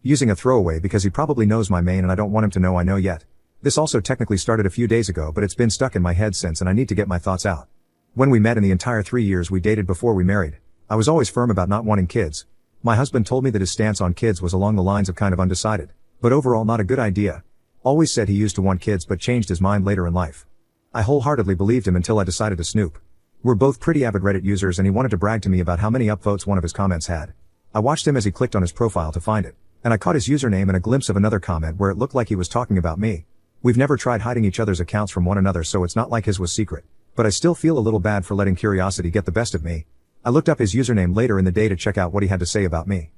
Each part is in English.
Using a throwaway because he probably knows my main and I don't want him to know I know yet. This also technically started a few days ago, but it's been stuck in my head since and I need to get my thoughts out. When we met in the entire 3 years we dated before we married, I was always firm about not wanting kids. My husband told me that his stance on kids was along the lines of kind of undecided, but overall not a good idea. Always said he used to want kids but changed his mind later in life. I wholeheartedly believed him until I decided to snoop. We're both pretty avid Reddit users and he wanted to brag to me about how many upvotes one of his comments had. I watched him as he clicked on his profile to find it, and I caught his username and a glimpse of another comment where it looked like he was talking about me. We've never tried hiding each other's accounts from one another, so it's not like his was secret, but I still feel a little bad for letting curiosity get the best of me. I looked up his username later in the day to check out what he had to say about me.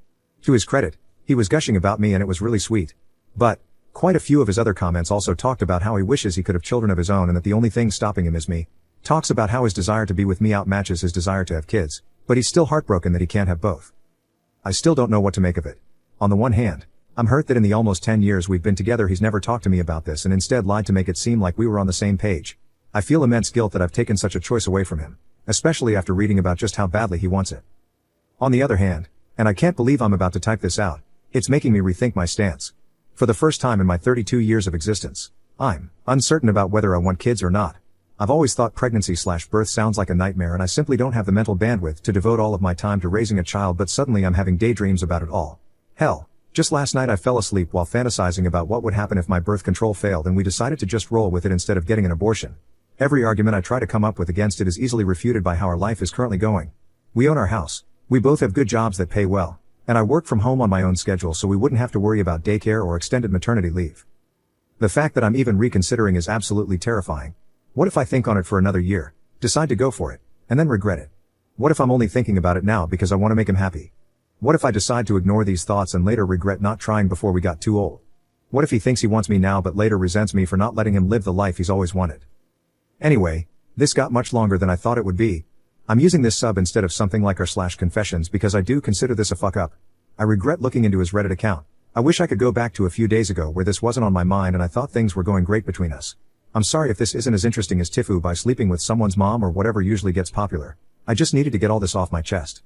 To his credit, he was gushing about me and it was really sweet. But quite a few of his other comments also talked about how he wishes he could have children of his own and that the only thing stopping him is me. Talks about how his desire to be with me outmatches his desire to have kids, but he's still heartbroken that he can't have both. I still don't know what to make of it. On the one hand, I'm hurt that in the almost 10 years we've been together he's never talked to me about this and instead lied to make it seem like we were on the same page. I feel immense guilt that I've taken such a choice away from him, especially after reading about just how badly he wants it. On the other hand, and I can't believe I'm about to type this out, it's making me rethink my stance. For the first time in my 32 years of existence, I'm uncertain about whether I want kids or not. I've always thought pregnancy/birth sounds like a nightmare and I simply don't have the mental bandwidth to devote all of my time to raising a child, but suddenly I'm having daydreams about it all. Hell, just last night I fell asleep while fantasizing about what would happen if my birth control failed and we decided to just roll with it instead of getting an abortion. Every argument I try to come up with against it is easily refuted by how our life is currently going. We own our house. We both have good jobs that pay well. And I work from home on my own schedule so we wouldn't have to worry about daycare or extended maternity leave. The fact that I'm even reconsidering is absolutely terrifying. What if I think on it for another year, decide to go for it, and then regret it? What if I'm only thinking about it now because I want to make him happy? What if I decide to ignore these thoughts and later regret not trying before we got too old? What if he thinks he wants me now but later resents me for not letting him live the life he's always wanted? Anyway, this got much longer than I thought it would be. I'm using this sub instead of something like r/confessions because I do consider this a fuck up. I regret looking into his Reddit account. I wish I could go back to a few days ago where this wasn't on my mind and I thought things were going great between us. I'm sorry if this isn't as interesting as Tifu by sleeping with someone's mom or whatever usually gets popular. I just needed to get all this off my chest.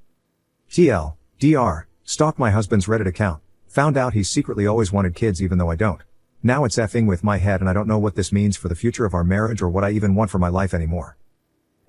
TL, DR, stalked my husband's Reddit account. Found out he's secretly always wanted kids even though I don't. Now it's effing with my head and I don't know what this means for the future of our marriage or what I even want for my life anymore.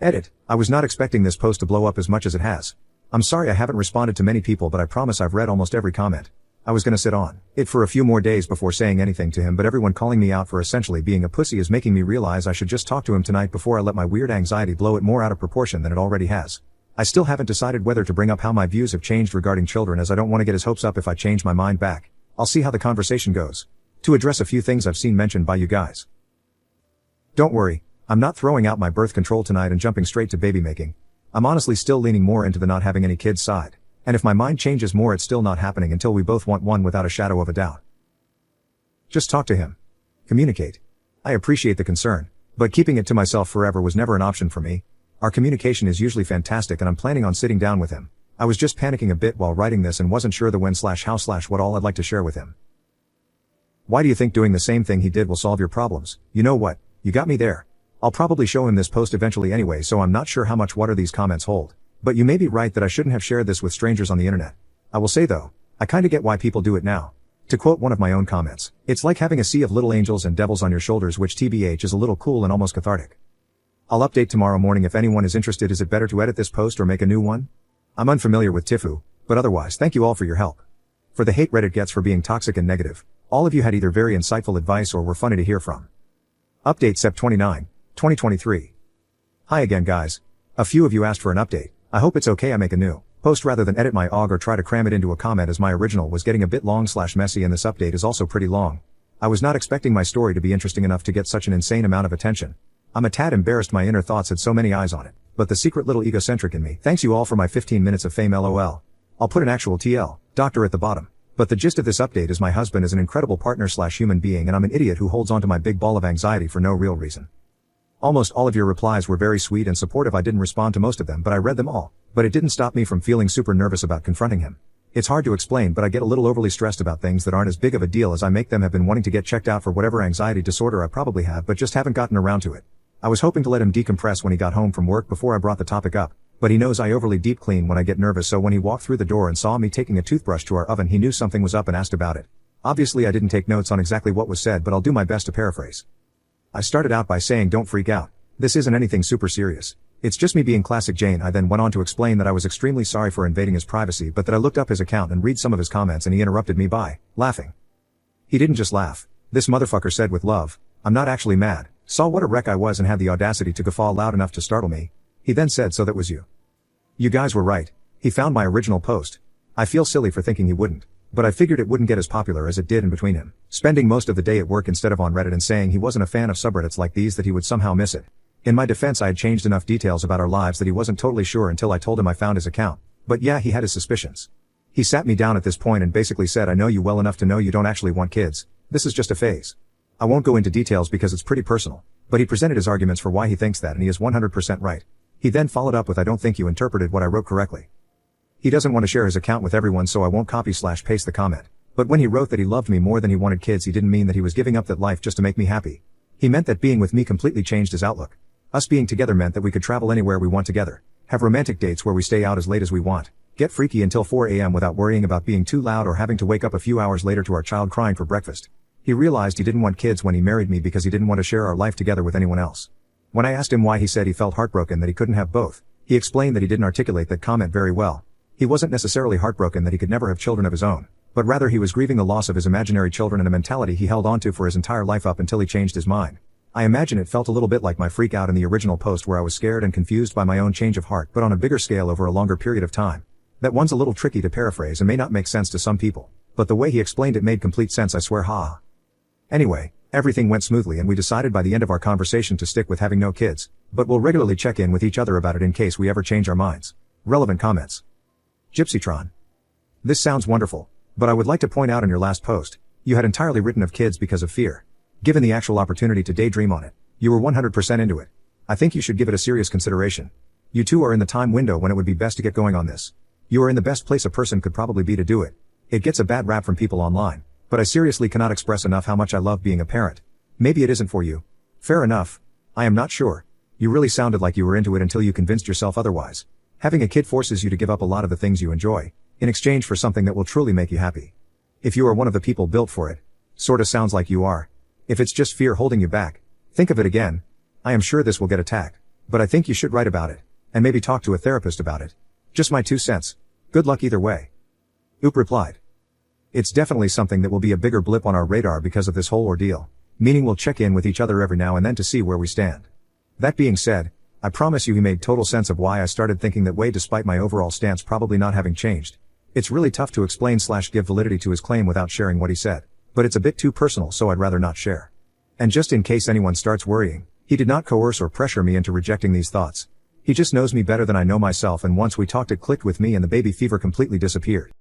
Edit. I was not expecting this post to blow up as much as it has. I'm sorry I haven't responded to many people, but I promise I've read almost every comment. I was gonna sit on it for a few more days before saying anything to him, but everyone calling me out for essentially being a pussy is making me realize I should just talk to him tonight before I let my weird anxiety blow it more out of proportion than it already has. I still haven't decided whether to bring up how my views have changed regarding children, as I don't want to get his hopes up if I change my mind back. I'll see how the conversation goes. To address a few things I've seen mentioned by you guys. Don't worry, I'm not throwing out my birth control tonight and jumping straight to baby making. I'm honestly still leaning more into the not having any kids side. And if my mind changes more, it's still not happening until we both want one without a shadow of a doubt. Just talk to him. Communicate. I appreciate the concern, but keeping it to myself forever was never an option for me. Our communication is usually fantastic and I'm planning on sitting down with him. I was just panicking a bit while writing this and wasn't sure the when/how/what all I'd like to share with him. Why do you think doing the same thing he did will solve your problems? You know what? You got me there. I'll probably show him this post eventually anyway, so I'm not sure how much water these comments hold. But you may be right that I shouldn't have shared this with strangers on the internet. I will say though, I kinda get why people do it now. To quote one of my own comments, it's like having a sea of little angels and devils on your shoulders, which TBH is a little cool and almost cathartic. I'll update tomorrow morning if anyone is interested. Is it better to edit this post or make a new one? I'm unfamiliar with Tifu, but otherwise thank you all for your help. For the hate Reddit gets for being toxic and negative, all of you had either very insightful advice or were funny to hear from. Update Sep 29, 2023. Hi again guys. A few of you asked for an update. I hope it's okay I make a new post rather than edit my OG or try to cram it into a comment, as my original was getting a bit long/messy and this update is also pretty long. I was not expecting my story to be interesting enough to get such an insane amount of attention. I'm a tad embarrassed my inner thoughts had so many eyes on it, but the secret little egocentric in me thanks you all for my 15 minutes of fame LOL. I'll put an actual TL, doctor at the bottom. But the gist of this update is my husband is an incredible partner/human being and I'm an idiot who holds onto my big ball of anxiety for no real reason. Almost all of your replies were very sweet and supportive. I didn't respond to most of them, but I read them all. But it didn't stop me from feeling super nervous about confronting him. It's hard to explain, but I get a little overly stressed about things that aren't as big of a deal as I make them. Have been wanting to get checked out for whatever anxiety disorder I probably have, but just haven't gotten around to it. I was hoping to let him decompress when he got home from work before I brought the topic up, But he knows I overly deep clean when I get nervous, so when he walked through the door and saw me taking a toothbrush to our oven, he knew something was up and asked about it. Obviously I didn't take notes on exactly what was said, but I'll do my best to paraphrase. I started out by saying, "Don't freak out. This isn't anything super serious. It's just me being classic Jane." I then went on to explain that I was extremely sorry for invading his privacy, but that I looked up his account and read some of his comments, and he interrupted me by laughing. He didn't just laugh. This motherfucker said with love, "I'm not actually mad. Saw what a wreck I was and had the audacity to guffaw loud enough to startle me." He then said, "So that was you. You guys were right. He found my original post. I feel silly for thinking he wouldn't. But I figured it wouldn't get as popular as it did in between him spending most of the day at work instead of on Reddit and saying he wasn't a fan of subreddits like these that he would somehow miss it. In my defense, I had changed enough details about our lives that he wasn't totally sure until I told him I found his account. But yeah, he had his suspicions. He sat me down at this point and basically said, "I know you well enough to know you don't actually want kids. This is just a phase." I won't go into details because it's pretty personal, but he presented his arguments for why he thinks that, and he is 100% right. He then followed up with, "I don't think you interpreted what I wrote correctly." He doesn't want to share his account with everyone, so I won't copy/paste the comment. But when he wrote that he loved me more than he wanted kids, he didn't mean that he was giving up that life just to make me happy. He meant that being with me completely changed his outlook. Us being together meant that we could travel anywhere we want together, have romantic dates where we stay out as late as we want, get freaky until 4 a.m. without worrying about being too loud or having to wake up a few hours later to our child crying for breakfast. He realized he didn't want kids when he married me because he didn't want to share our life together with anyone else. When I asked him why, he said he felt heartbroken that he couldn't have both. He explained that he didn't articulate that comment very well. He wasn't necessarily heartbroken that he could never have children of his own, but rather he was grieving the loss of his imaginary children and a mentality he held onto for his entire life up until he changed his mind. I imagine it felt a little bit like my freak out in the original post, where I was scared and confused by my own change of heart, but on a bigger scale over a longer period of time. That one's a little tricky to paraphrase and may not make sense to some people, but the way he explained it made complete sense, I swear, ha. Anyway, everything went smoothly and we decided by the end of our conversation to stick with having no kids, but we'll regularly check in with each other about it in case we ever change our minds. Relevant comments. Gypsytron. This sounds wonderful, but I would like to point out in your last post, you had entirely written of kids because of fear. Given the actual opportunity to daydream on it, you were 100% into it. I think you should give it a serious consideration. You two are in the time window when it would be best to get going on this. You are in the best place a person could probably be to do it. It gets a bad rap from people online, but I seriously cannot express enough how much I love being a parent. Maybe it isn't for you. Fair enough. I am not sure. You really sounded like you were into it until you convinced yourself otherwise. Having a kid forces you to give up a lot of the things you enjoy, in exchange for something that will truly make you happy. If you are one of the people built for it, sorta sounds like you are. If it's just fear holding you back, think of it again. I am sure this will get attacked, but I think you should write about it, and maybe talk to a therapist about it. Just my 2 cents. Good luck either way. Oop replied. It's definitely something that will be a bigger blip on our radar because of this whole ordeal, meaning we'll check in with each other every now and then to see where we stand. That being said, I promise you he made total sense of why I started thinking that way despite my overall stance probably not having changed. It's really tough to explain/give validity to his claim without sharing what he said, but it's a bit too personal, so I'd rather not share. And just in case anyone starts worrying, he did not coerce or pressure me into rejecting these thoughts. He just knows me better than I know myself, and once we talked it clicked with me and the baby fever completely disappeared.